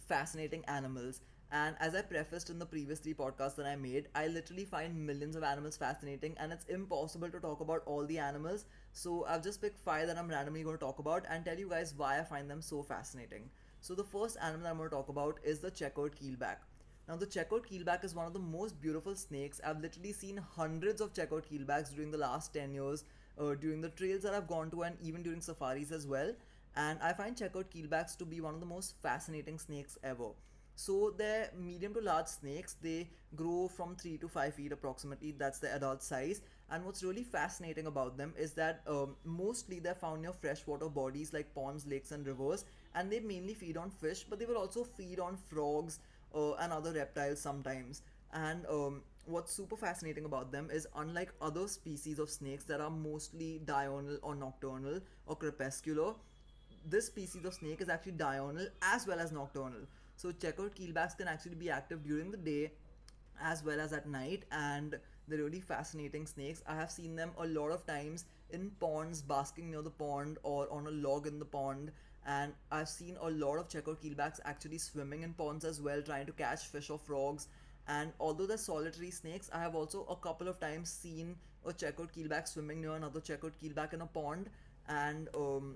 fascinating animals. And as I prefaced in the previous three podcasts that I made, I literally find millions of animals fascinating, and it's impossible to talk about all the animals. So I've just picked five that I'm randomly going to talk about and tell you guys why I find them so fascinating. So the first animal that I'm going to talk about is the checkered keelback. Now, the checkered keelback is one of the most beautiful snakes. I've literally seen hundreds of checkered keelbacks during the last 10 years, during the trails that I've gone to, and even during safaris as well. And I find checkered keelbacks to be one of the most fascinating snakes ever. So they're medium to large snakes. They grow from 3 to 5 feet approximately. That's the adult size. And what's really fascinating about them is that mostly they're found near freshwater bodies like ponds, lakes, and rivers. And they mainly feed on fish, but they will also feed on frogs and other reptiles sometimes. And what's super fascinating about them is, unlike other species of snakes that are mostly diurnal or nocturnal or crepuscular, this species of snake is actually diurnal as well as nocturnal. So checkered keelbacks can actually be active during the day as well as at night, and they're really fascinating snakes. I have seen them a lot of times in ponds, basking near the pond or on a log in the pond. And I've seen a lot of checkered keelbacks actually swimming in ponds as well, trying to catch fish or frogs. And although they're solitary snakes, I have also a couple of times seen a checkered keelback swimming near another checkered keelback in a pond. And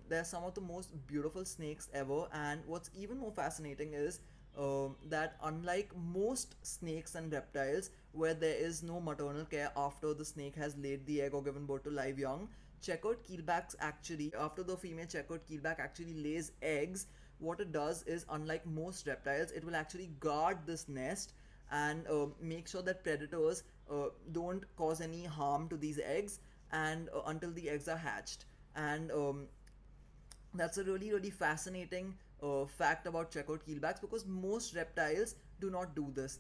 they're some of the most beautiful snakes ever. And what's even more fascinating is that unlike most snakes and reptiles, where there is no maternal care after the snake has laid the egg or given birth to live young, checkered keelbacks actually, after the female checkered keelback actually lays eggs, what it does is, unlike most reptiles, it will actually guard this nest and make sure that predators don't cause any harm to these eggs, and until the eggs are hatched. And that's a really really fascinating fact about checkered keelbacks, because most reptiles do not do this.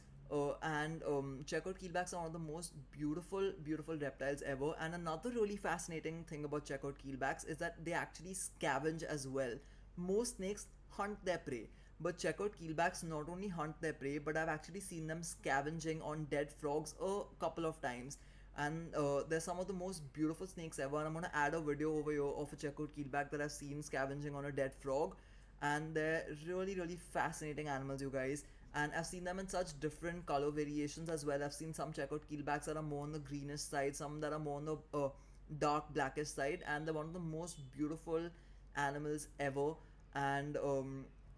And checkered keelbacks are one of the most beautiful reptiles ever. And another really fascinating thing about checkered keelbacks is that they actually scavenge as well. Most snakes hunt their prey, but checkered keelbacks not only hunt their prey, but I've actually seen them scavenging on dead frogs a couple of times. And they're some of the most beautiful snakes ever. And I'm gonna add a video over here of a checkered keelback that I've seen scavenging on a dead frog. And they're really fascinating animals, you guys. And I've seen them in such different color variations as well. I've seen some checkered keelbacks that are more on the greenish side, some that are more on the dark blackish side, and they're one of the most beautiful animals ever. And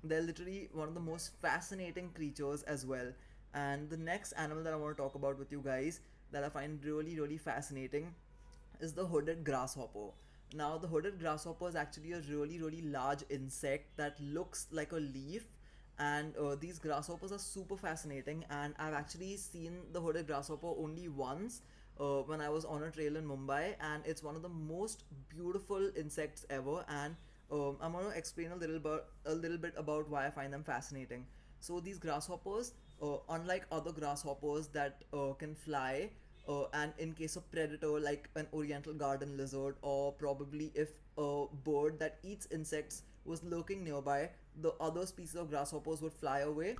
they're literally one of the most fascinating creatures as well. And the next animal that I want to talk about with you guys, that I find really fascinating, is the hooded grasshopper. Now, the hooded grasshopper is actually a really large insect that looks like a leaf. And these grasshoppers are super fascinating. And I've actually seen the hooded grasshopper only once when I was on a trail in Mumbai, and it's one of the most beautiful insects ever. And I'm going to explain a little bit about why I find them fascinating. So these grasshoppers, unlike other grasshoppers that can fly, and in case of predator like an oriental garden lizard, or probably if a bird that eats insects was lurking nearby, the other species of grasshoppers would fly away.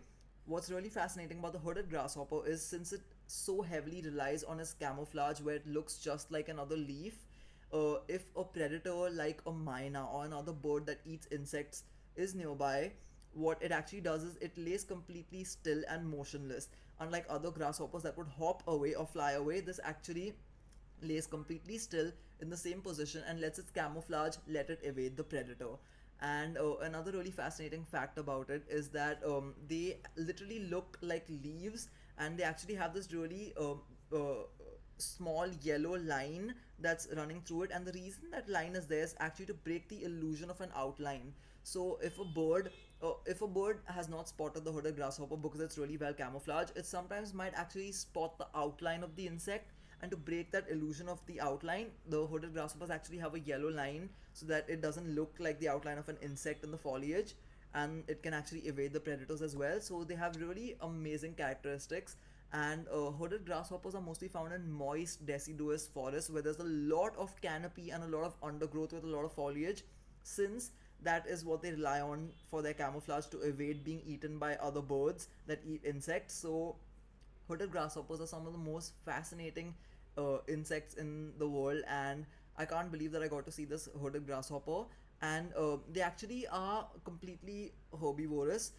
What's really fascinating about the hooded grasshopper is, since it so heavily relies on its camouflage where it looks just like another leaf, if a predator like a myna or another bird that eats insects is nearby, what it actually does is it lays completely still and motionless. Unlike other grasshoppers that would hop away or fly away, this actually lays completely still in the same position and lets its camouflage let it evade the predator. And another really fascinating fact about it is that they literally look like leaves, and they actually have this really small yellow line that's running through it. And the reason that line is there is actually to break the illusion of an outline. So if a bird has not spotted the hooded grasshopper because it's really well camouflaged, it sometimes might actually spot the outline of the insect. And to break that illusion of the outline, the hooded grasshoppers actually have a yellow line so that it doesn't look like the outline of an insect in the foliage, and it can actually evade the predators as well. So they have really amazing characteristics. And hooded grasshoppers are mostly found in moist deciduous forests where there's a lot of canopy and a lot of undergrowth with a lot of foliage, since that is what they rely on for their camouflage, to evade being eaten by other birds that eat insects. So hooded grasshoppers are some of the most fascinating insects in the world. And I can't believe that I got to see this hooded grasshopper. And they actually are completely herbivorous.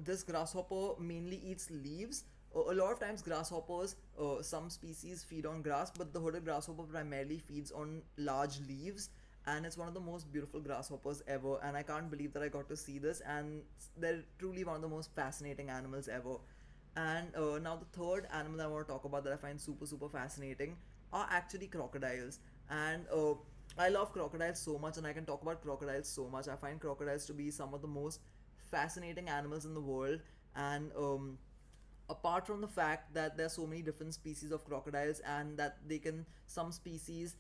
this grasshopper mainly eats leaves. A lot of times grasshoppers, some species feed on grass, but the hooded grasshopper primarily feeds on large leaves, and it's one of the most beautiful grasshoppers ever, and I can't believe that I got to see this, and they're truly one of the most fascinating animals ever. And now the third animal I want to talk about that I find super fascinating are actually crocodiles. And I love crocodiles so much, and I can talk about crocodiles so much. I find crocodiles to be some of the most fascinating animals in the world. And apart from the fact that there are so many different species of crocodiles, and that they can, some species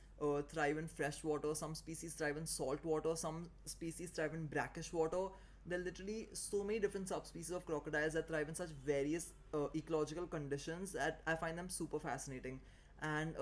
thrive in fresh water, some species thrive in salt water, some species thrive in brackish water. There are literally so many different subspecies of crocodiles that thrive in such various ecological conditions that I find them super fascinating. And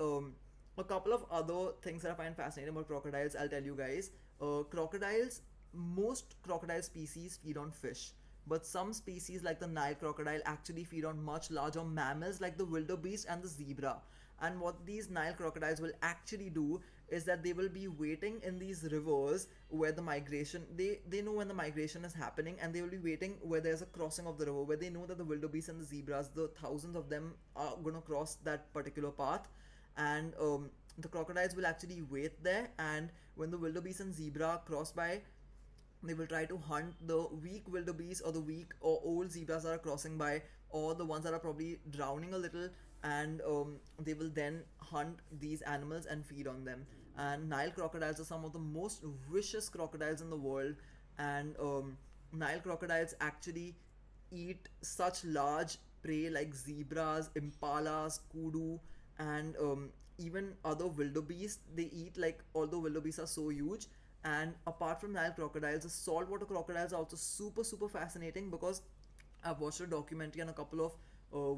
a couple of other things that I find fascinating about crocodiles, I'll tell you guys. Crocodiles, most crocodile species feed on fish, but some species like the Nile crocodile actually feed on much larger mammals like the wildebeest and the zebra. And what these Nile crocodiles will actually do is that they will be waiting in these rivers where the migration, they know when the migration is happening, and they will be waiting where there's a crossing of the river, where they know that the wildebeest and the zebras, the thousands of them, are going to cross that particular path. And the crocodiles will actually wait there, and when the wildebeest and zebra cross by, they will try to hunt the weak wildebeest or the weak or old zebras that are crossing by, or the ones that are probably drowning a little, and they will then hunt these animals and feed on them. And Nile crocodiles are some of the most vicious crocodiles in the world, and Nile crocodiles actually eat such large prey like zebras, impalas, kudu, and even other wildebeest. They eat, like, although wildebeest are so huge. And apart from Nile crocodiles, the saltwater crocodiles are also super fascinating, because I've watched a documentary and a couple of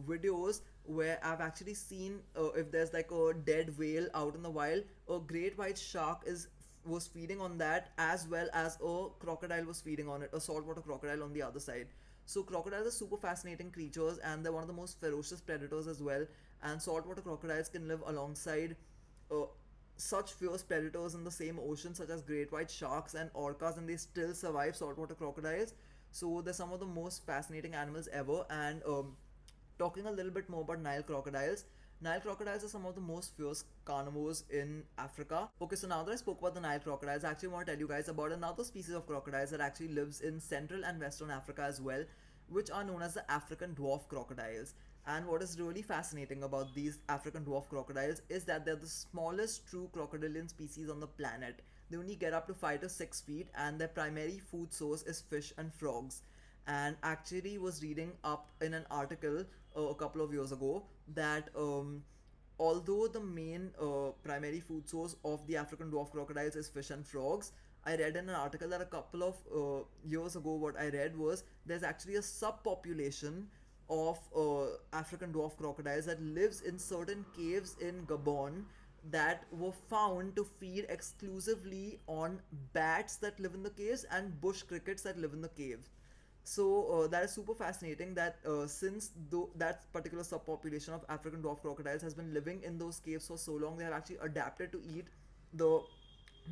videos where I've actually seen, if there's like a dead whale out in the wild, a great white shark is was feeding on that, as well as a crocodile was feeding on it, a saltwater crocodile on the other side. So crocodiles are super fascinating creatures, and they're one of the most ferocious predators as well. And saltwater crocodiles can live alongside uh, such fierce predators in the same ocean, such as great white sharks and orcas, and they still survive saltwater crocodiles. So they're some of the most fascinating animals ever. And talking a little bit more about Nile crocodiles. Nile crocodiles are some of the most fierce carnivores in Africa. Okay, so now that I spoke about the Nile crocodiles, I actually want to tell you guys about another species of crocodiles that actually lives in Central and Western Africa as well, which are known as the African dwarf crocodiles. And what is really fascinating about these African dwarf crocodiles is that they're the smallest true crocodilian species on the planet. They only get up to 5 to 6 feet, and their primary food source is fish and frogs. And actually was reading up in an article a couple of years ago that although the main primary food source of the African dwarf crocodiles is fish and frogs, I read in an article that a couple of years ago, what I read was there's actually a subpopulation of African dwarf crocodiles that lives in certain caves in Gabon that were found to feed exclusively on bats that live in the caves and bush crickets that live in the caves. So that is super fascinating that since that particular subpopulation of African dwarf crocodiles has been living in those caves for so long, they have actually adapted to eat the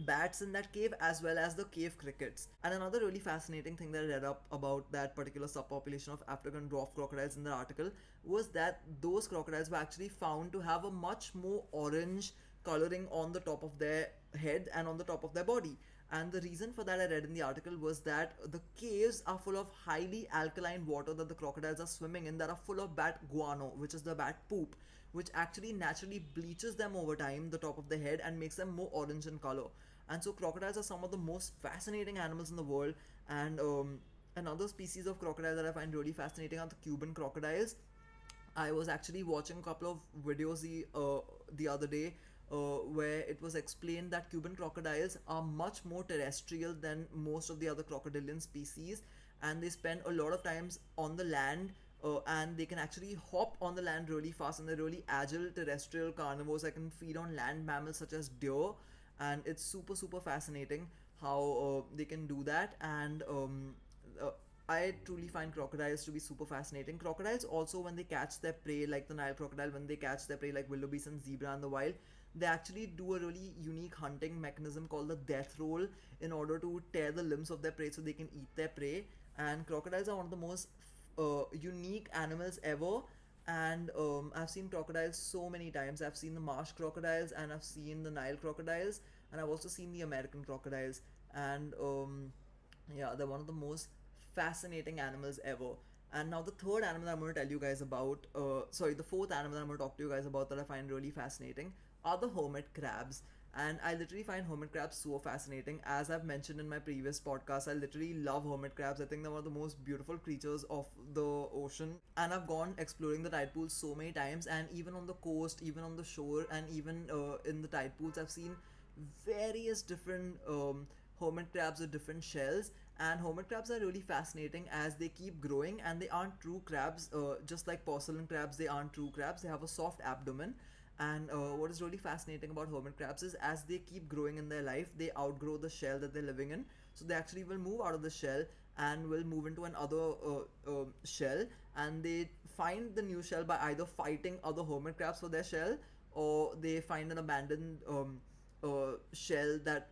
bats in that cave as well as the cave crickets. And another really fascinating thing that I read up about that particular subpopulation of African dwarf crocodiles in the article was that those crocodiles were actually found to have a much more orange coloring on the top of their head and on the top of their body. And the reason for that, I read in the article, was that the caves are full of highly alkaline water that the crocodiles are swimming in, that are full of bat guano, which is the bat poop, which actually naturally bleaches them over time, the top of the head, and makes them more orange in color. And so crocodiles are some of the most fascinating animals in the world. And another species of crocodile that I find really fascinating are the Cuban crocodiles. I was actually watching a couple of videos the other day where it was explained that Cuban crocodiles are much more terrestrial than most of the other crocodilian species, and they spend a lot of times on the land, and they can actually hop on the land really fast, and they're really agile terrestrial carnivores that can feed on land mammals such as deer. And it's super fascinating how they can do that. And uh, I truly find crocodiles to be super fascinating. Crocodiles also, when they catch their prey, like the Nile crocodile, when they catch their prey like wildebeest and zebra in the wild, they actually do a really unique hunting mechanism called the death roll in order to tear the limbs of their prey so they can eat their prey. And crocodiles are one of the most unique animals ever. And I've seen crocodiles so many times. I've seen the marsh crocodiles, and I've seen the Nile crocodiles, and I've also seen the American crocodiles. And yeah, they're one of the most fascinating animals ever. And now the third animal I'm going to tell you guys about, sorry, the fourth animal I'm going to talk to you guys about that I find really fascinating are the hermit crabs. And I literally find hermit crabs so fascinating. As I've mentioned in my previous podcast, I literally love hermit crabs. I think they're one of the most beautiful creatures of the ocean. And I've gone exploring the tide pools so many times, and even on the coast, even on the shore, and even in the tide pools, I've seen various different hermit crabs with different shells. And hermit crabs are really fascinating as they keep growing, and they aren't true crabs. Just like porcelain crabs, they aren't true crabs. They have a soft abdomen. And what is really fascinating about hermit crabs is as they keep growing in their life, they outgrow the shell that they're living in. So they actually will move out of the shell and will move into another shell, and they find the new shell by either fighting other hermit crabs for their shell, or they find an abandoned shell that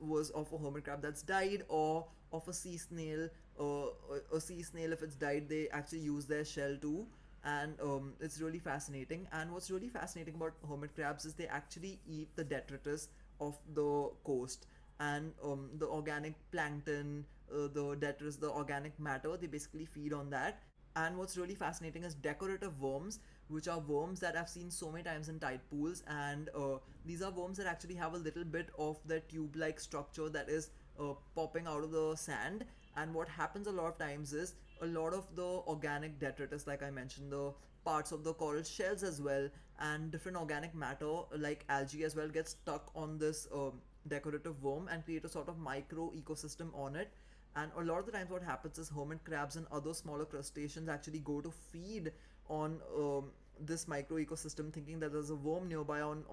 was of a hermit crab that's died, or of a sea snail. A sea snail, if it's died, they actually use their shell too. And it's really fascinating. And what's really fascinating about hermit crabs is they actually eat the detritus of the coast, and the organic plankton, the detritus, the organic matter. They basically feed on that. And what's really fascinating is decorative worms, which are worms that I've seen so many times in tide pools. And these are worms that actually have a little bit of the tube like structure that is popping out of the sand. And what happens a lot of times is a lot of the organic detritus, like I mentioned, the parts of the coral shells as well, and different organic matter like algae as well, gets stuck on this decorative worm and create a sort of micro ecosystem on it. And a lot of the times what happens is hermit crabs and other smaller crustaceans actually go to feed on this micro ecosystem, thinking that there's a worm nearby on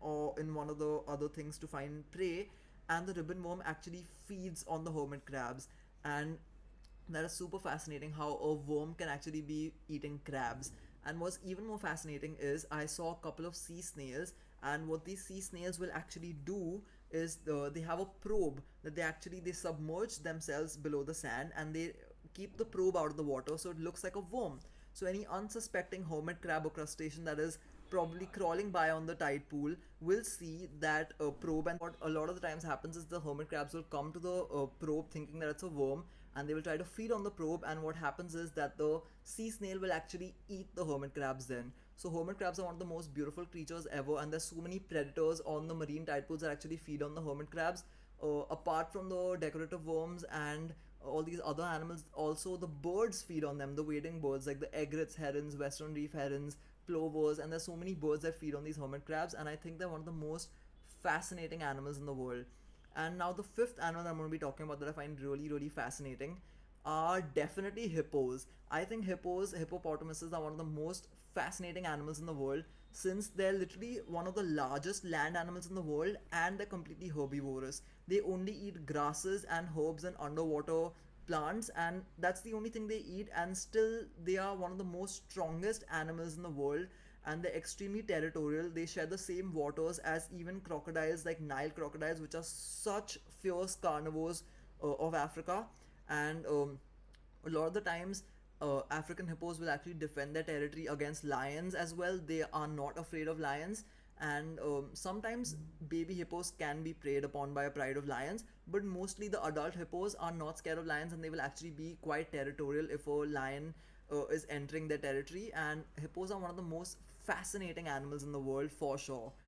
or in one of the other things to find prey. And the ribbon worm actually feeds on the hermit crabs. And that is super fascinating how a worm can actually be eating crabs. And what's even more fascinating is I saw a couple of sea snails, and what these sea snails will actually do is they have a probe that they submerge themselves below the sand, and they keep the probe out of the water so it looks like a worm. So any unsuspecting hermit crab or crustacean that is probably crawling by on the tide pool will see that probe. And what a lot of the times happens is the hermit crabs will come to the probe thinking that it's a worm, and they will try to feed on the probe. And what happens is that the sea snail will actually eat the hermit crabs then. So hermit crabs are one of the most beautiful creatures ever, and there's so many predators on the marine tide pools that actually feed on the hermit crabs. Apart from the decorative worms and all these other animals, also the birds feed on them, the wading birds like the egrets, herons, western reef herons, plovers. And there's so many birds that feed on these hermit crabs, and I think they're one of the most fascinating animals in the world. And now the fifth animal I'm going to be talking about that I find really really fascinating are definitely hippos. I think hippopotamuses are one of the most fascinating animals in the world, since they're literally one of the largest land animals in the world, and they're completely herbivorous. They only eat grasses and herbs and underwater plants, and that's the only thing they eat. And still they are one of the most strongest animals in the world, and they're extremely territorial. They share the same waters as even crocodiles, like Nile crocodiles, which are such fierce carnivores of Africa. And a lot of the times African hippos will actually defend their territory against lions as well. They are not afraid of lions. And sometimes baby hippos can be preyed upon by a pride of lions, but mostly the adult hippos are not scared of lions, and they will actually be quite territorial if a lion is entering their territory. And hippos are one of the most fascinating animals in the world for sure.